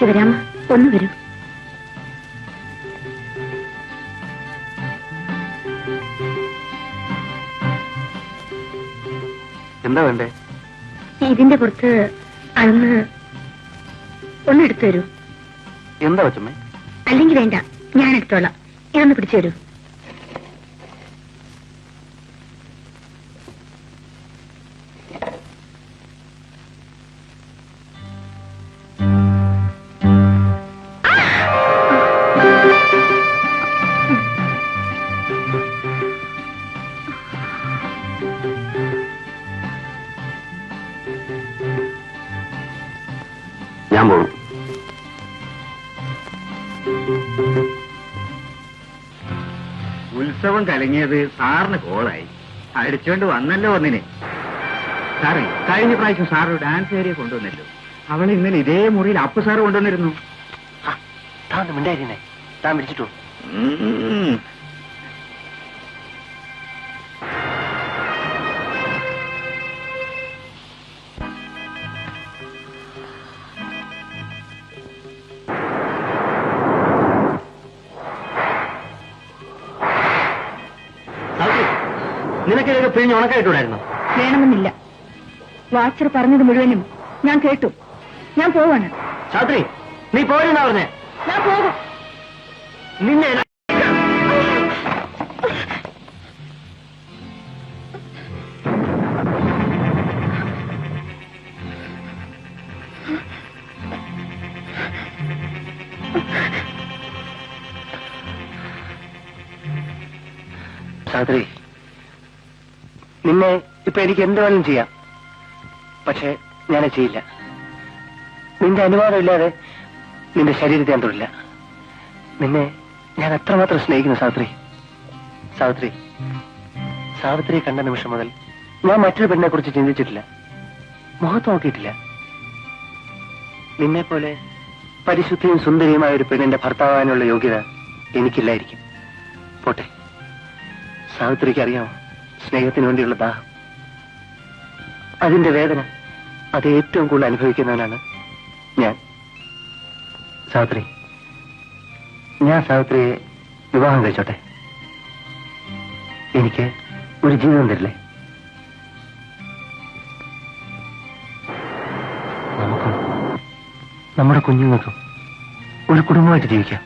ശിവരാമ, ഒന്ന് വരൂ. എന്താ വേണ്ടേ? ഇതിന്റെ പുറത്ത് അളന്ന് ഒന്നെടുത്തു തരൂ. എന്താ കൊച്ചമ്മേ? അല്ലെങ്കിൽ വേണ്ട, ഞാൻ എടുത്തോളാം. ഇതൊന്ന് പിടിച്ചു തരൂ. ഞാൻ പോകും. ഉത്സവം കലങ്ങിയത് സാറിന് കോളായി. അടിച്ചോണ്ട് വന്നല്ലോ ഒന്നിനെ. സാറേ, കഴിഞ്ഞ പ്രാവശ്യം സാറ് ഡാൻസ് ഏരിയ കൊണ്ടുവന്നല്ലോ. അവൾ ഇന്നലെ ഇതേ മുറിയിൽ അപ്പു സാറ് കൊണ്ടുവന്നിരുന്നു. താൻ മിണ്ടായിരുന്നേ, താൻ വിളിച്ചിട്ടു. നിനക്കിതൊക്കെ പിഴിഞ്ഞ് ഉണക്കായിട്ടുണ്ടായിരുന്നു. വേണമെന്നില്ല. വാച്ചർ പറഞ്ഞത് മുഴുവനും ഞാൻ കേട്ടു. ഞാൻ പോവാണ്. സാത്രി, നീ പോരെന്നാ പറഞ്ഞേ? ഞാൻ പോകും. നിന്നെ സാത്രി, നിന്നെ ഇപ്പൊ എനിക്ക് എന്ത് വേണം ചെയ്യാം. പക്ഷെ ഞാനത് ചെയ്യില്ല. നിന്റെ അനുവാദമില്ലാതെ നിന്റെ ശരീരത്തെ ഞാൻ തൊടില്ല. നിന്നെ ഞാൻ അത്രമാത്രം സ്നേഹിക്കുന്നു സാവിത്രി. സാവിത്രി, സാവിത്രിയെ കണ്ട നിമിഷം മുതൽ ഞാൻ മറ്റൊരു പെണ്ണിനെ കുറിച്ച് ചിന്തിച്ചിട്ടില്ല, മുഖത്ത് നോക്കിയിട്ടില്ല. നിന്നെ പോലെ പരിശുദ്ധിയും സുന്ദരിയുമായ ഒരു പെണ്ണിന്റെ ഭർത്താവാനുള്ള യോഗ്യത എനിക്കില്ലായിരിക്കും. പോട്ടെ. സാവിത്രിക്ക് അറിയാമോ സ്നേഹത്തിന് വേണ്ടിയുള്ള ദാഹം, അതിന്റെ വേദന, അത് ഏറ്റവും കൂടുതൽ അനുഭവിക്കുന്നവനാണ് ഞാൻ. സാവിത്രി, ഞാൻ സാവിത്രിയെ വിവാഹം കഴിച്ചോട്ടെ? എനിക്ക് ഒരു ജീവിതം തരില്ലേ? നമുക്കും നമ്മുടെ കുഞ്ഞുങ്ങൾക്കും ഒരു കുടുംബമായിട്ട് ജീവിക്കാം.